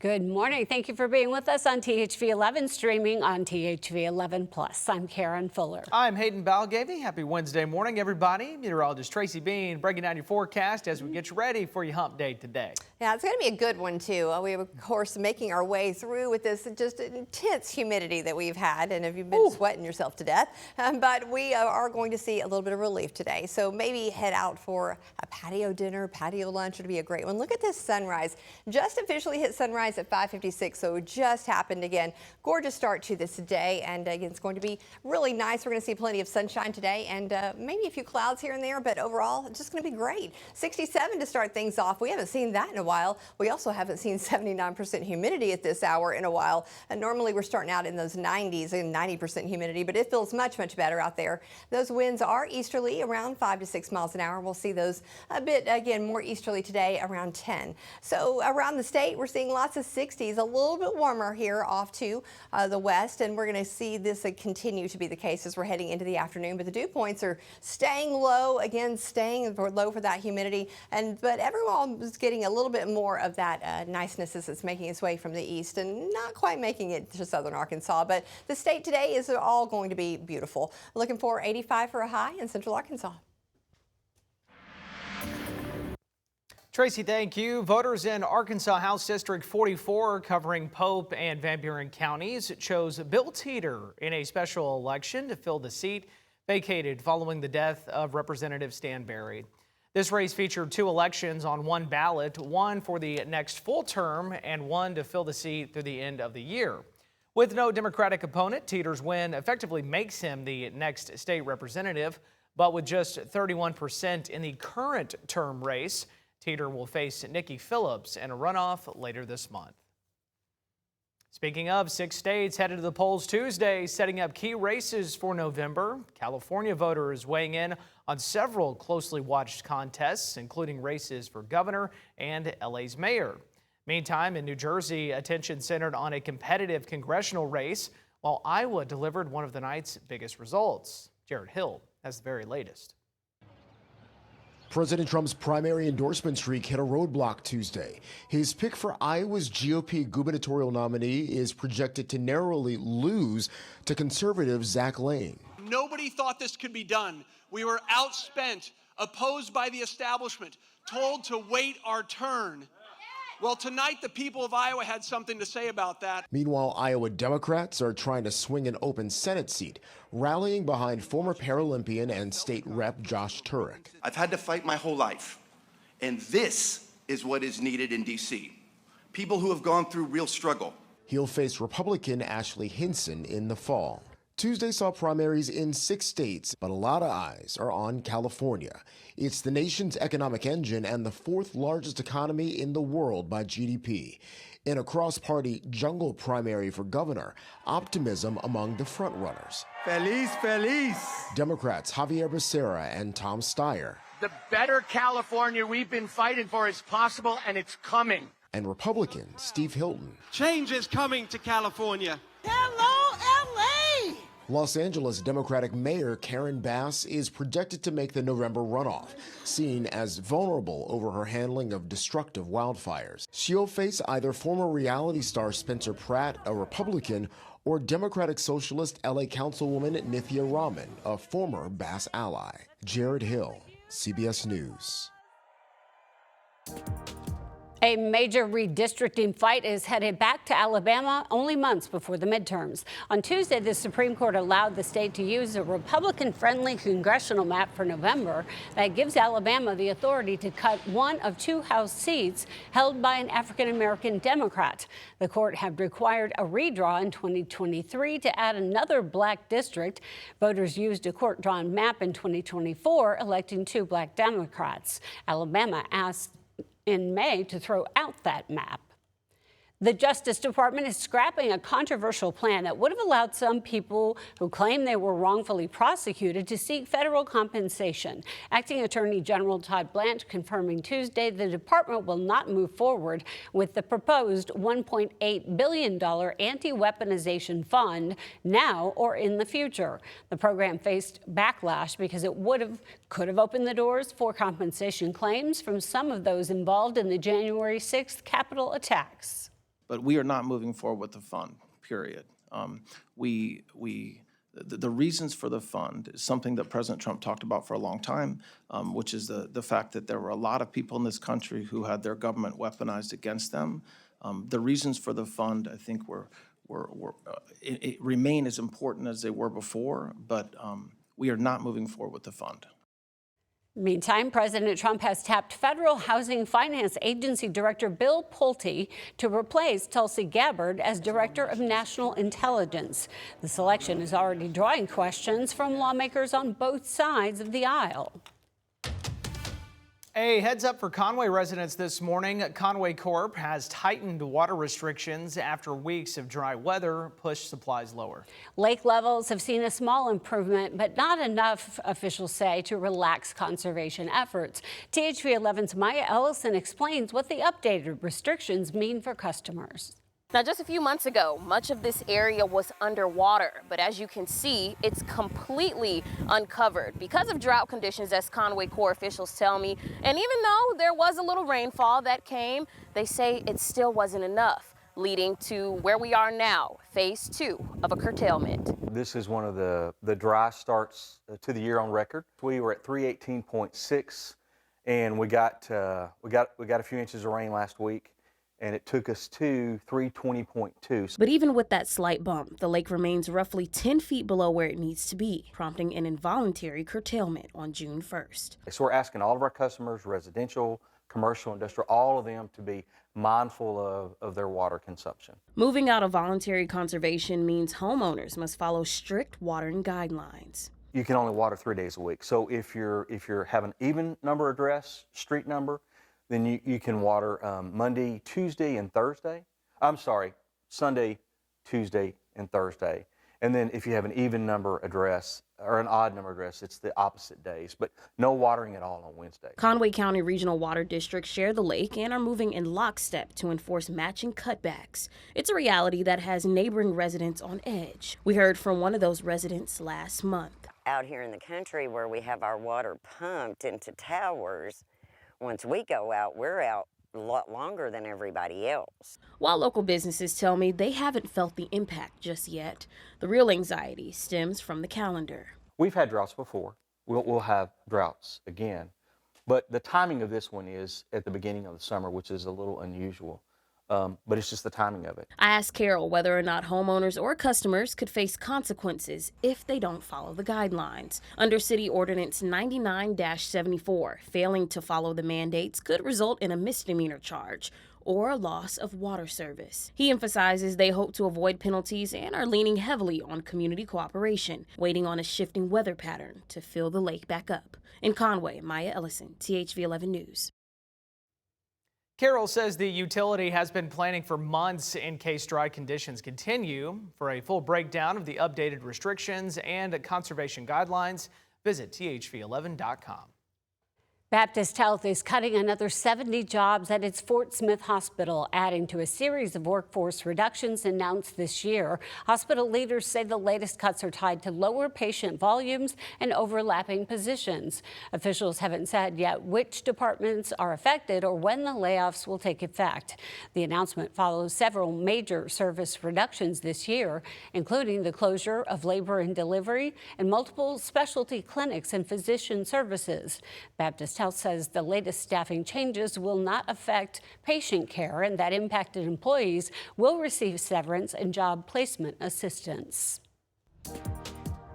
Good morning. Thank you for being with us on THV 11, streaming on THV 11 Plus. I'm Karen Fuller. I'm Hayden Balgavy. Happy Wednesday morning, everybody. Meteorologist Tracy Bean breaking down your forecast as we get you ready for your hump day today. Yeah, it's going to be a good one, too. We have, of course, making our way through with this just intense humidity that we've had, and if you've been sweating yourself to death, but we are going to see a little bit of relief today. So maybe head out for a patio dinner, patio lunch. It'll be a great one. Look at this sunrise. Just officially hit sunrise at 5:56, so it just happened again. Gorgeous start to this day, and again, it's going to be really nice. We're going to see plenty of sunshine today, and maybe a few clouds here and there, but overall, it's just going to be great. 67 to start things off. We haven't seen that in a while. We also haven't seen 79% humidity at this hour in a while, and normally we're starting out in those 90s and 90% humidity, but it feels much, much better out there. Those winds are easterly, around 5 to 6 miles an hour. We'll see those a bit, again, more easterly today, around 10. So around the state, we're seeing lots of 60s, a little bit warmer here off to the west, and we're going to see this continue to be the case as we're heading into the afternoon. But the dew points are staying low, again, staying low for that humidity, but everyone is getting a little bit more of that niceness as it's making its way from the east and not quite making it to southern Arkansas. But the state today is all going to be beautiful. Looking for 85 for a high in central Arkansas. Tracy, thank you. Voters in Arkansas House District 44, covering Pope and Van Buren counties, chose Bill Teeter in a special election to fill the seat vacated following the death of Representative Stan Berry. This race featured two elections on one ballot, one for the next full term and one to fill the seat through the end of the year. With no Democratic opponent, Teeter's win effectively makes him the next state representative, but with just 31% in the current term race, Teeter will face Nikki Phillips in a runoff later this month. Speaking of, 6 states headed to the polls Tuesday, setting up key races for November. California voters weighing in on several closely watched contests, including races for governor and LA's mayor. Meantime, in New Jersey, attention centered on a competitive congressional race, while Iowa delivered one of the night's biggest results. Jared Hill has the very latest. President Trump's primary endorsement streak hit a roadblock Tuesday. His pick for Iowa's GOP gubernatorial nominee is projected to narrowly lose to conservative Zach Lane. Nobody thought this could be done. We were outspent, opposed by the establishment, told to wait our turn. Well, tonight the people of Iowa had something to say about that. Meanwhile, Iowa Democrats are trying to swing an open Senate seat, rallying behind former Paralympian and state rep Josh Turek. I've had to fight my whole life, and this is what is needed in D.C. People who have gone through real struggle. He'll face Republican Ashley Hinson in the fall. Tuesday saw primaries in 6 states, but a lot of eyes are on California. It's the nation's economic engine and the 4th largest economy in the world by GDP. In a cross-party jungle primary for governor, optimism among the frontrunners. Feliz, feliz. Democrats Javier Becerra and Tom Steyer. The better California we've been fighting for is possible, and it's coming. And Republican Steve Hilton. Change is coming to California. Hello, L.A. Los Angeles Democratic Mayor Karen Bass is projected to make the November runoff, seen as vulnerable over her handling of destructive wildfires. She'll face either former reality star Spencer Pratt, a Republican, or Democratic Socialist LA Councilwoman Nithya Raman, a former Bass ally. Jared Hill, CBS News. A major redistricting fight is headed back to Alabama only months before the midterms. On Tuesday, the Supreme Court allowed the state to use a Republican-friendly congressional map for November that gives Alabama the authority to cut one of 2 House seats held by an African-American Democrat. The court had required a redraw in 2023 to add another black district. Voters used a court-drawn map in 2024, electing 2 black Democrats. Alabama asked in May to throw out that map. The Justice Department is scrapping a controversial plan that would have allowed some people who claim they were wrongfully prosecuted to seek federal compensation. Acting Attorney General Todd Blanche confirming Tuesday the department will not move forward with the proposed $1.8 billion anti-weaponization fund now or in the future. The program faced backlash because it could have opened the doors for compensation claims from some of those involved in the January 6th Capitol attacks. but we are not moving forward with the fund, period. The reasons for the fund is something that President Trump talked about for a long time, which is the fact that there were a lot of people in this country who had their government weaponized against them. The reasons for the fund, I think, remain as important as they were before, but we are not moving forward with the fund. Meantime, President Trump has tapped Federal Housing Finance Agency Director Bill Pulte to replace Tulsi Gabbard as Director of National Intelligence. The selection is already drawing questions from lawmakers on both sides of the aisle. A heads up for Conway residents this morning. Conway Corp has tightened water restrictions after weeks of dry weather pushed supplies lower. Lake levels have seen a small improvement, but not enough, officials say, to relax conservation efforts. THV 11's Maya Ellison explains what the updated restrictions mean for customers. Now, just a few months ago, much of this area was underwater, but as you can see, it's completely uncovered because of drought conditions, as Conway Corps officials tell me. And even though there was a little rainfall that came, they say it still wasn't enough, leading to where we are now, phase 2 of a curtailment. This is one of the dry starts to the year on record. We were at 318.6, and we got a few inches of rain last week, and it took us to 320.2. But even with that slight bump, the lake remains roughly 10 feet below where it needs to be, prompting an involuntary curtailment on June 1st. So we're asking all of our customers, residential, commercial, industrial, all of them to be mindful of their water consumption. Moving out of voluntary conservation means homeowners must follow strict watering guidelines. You can only water 3 days a week. So if you have an even number address, street number, then you can water Monday, Tuesday, and Thursday. Sunday, Tuesday, and Thursday. And then if you have an even number address or an odd number address, it's the opposite days, but no watering at all on Wednesday. Conway County Regional Water District share the lake and are moving in lockstep to enforce matching cutbacks. It's a reality that has neighboring residents on edge. We heard from one of those residents last month. Out here in the country where we have our water pumped into towers, once we go out, we're out a lot longer than everybody else. While local businesses tell me they haven't felt the impact just yet, the real anxiety stems from the calendar. We've had droughts before. We'll have droughts again. But the timing of this one is at the beginning of the summer, which is a little unusual. But it's just the timing of it. I asked Carol whether or not homeowners or customers could face consequences if they don't follow the guidelines. Under City Ordinance 99-74, failing to follow the mandates could result in a misdemeanor charge or a loss of water service. He emphasizes they hope to avoid penalties and are leaning heavily on community cooperation, waiting on a shifting weather pattern to fill the lake back up. In Conway, Maya Ellison, THV 11 News. Carol says the utility has been planning for months in case dry conditions continue. For a full breakdown of the updated restrictions and conservation guidelines, visit thv11.com. Baptist Health is cutting another 70 jobs at its Fort Smith Hospital, adding to a series of workforce reductions announced this year. Hospital leaders say the latest cuts are tied to lower patient volumes and overlapping positions. Officials haven't said yet which departments are affected or when the layoffs will take effect. The announcement follows several major service reductions this year, including the closure of labor and delivery and multiple specialty clinics and physician services. Baptist Health says the latest staffing changes will not affect patient care and that impacted employees will receive severance and job placement assistance.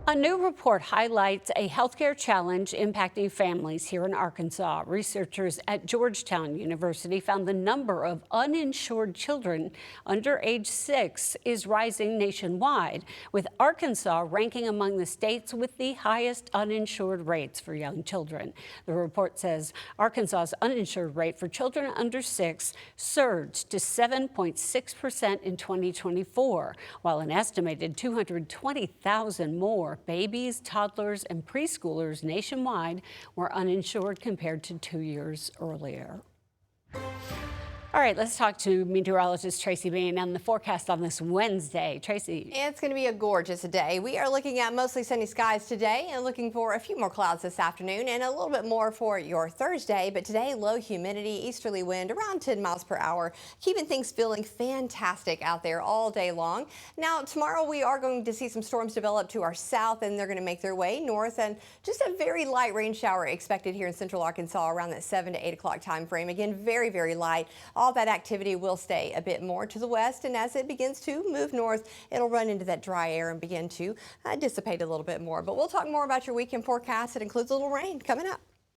A new report highlights a healthcare challenge impacting families here in Arkansas. Researchers at Georgetown University found the number of uninsured children under age 6 is rising nationwide, with Arkansas ranking among the states with the highest uninsured rates for young children. The report says Arkansas's uninsured rate for children under 6 surged to 7.6% in 2024, while an estimated 220,000 more babies, toddlers, and preschoolers nationwide were uninsured compared to 2 years earlier. All right, let's talk to meteorologist Tracy Bean on the forecast on this Wednesday. Tracy. It's going to be a gorgeous day. We are looking at mostly sunny skies today and looking for a few more clouds this afternoon and a little bit more for your Thursday. But today, low humidity, easterly wind around 10 miles per hour, keeping things feeling fantastic out there all day long. Now, tomorrow we are going to see some storms develop to our south, and they're going to make their way north, and just a very light rain shower expected here in central Arkansas around that 7 to 8 o'clock time frame. Again, very, very light. All that activity will stay a bit more to the west, and as it begins to move north, it'll run into that dry air and begin to dissipate a little bit more. But we'll talk more about your weekend forecast. It includes a little rain coming up.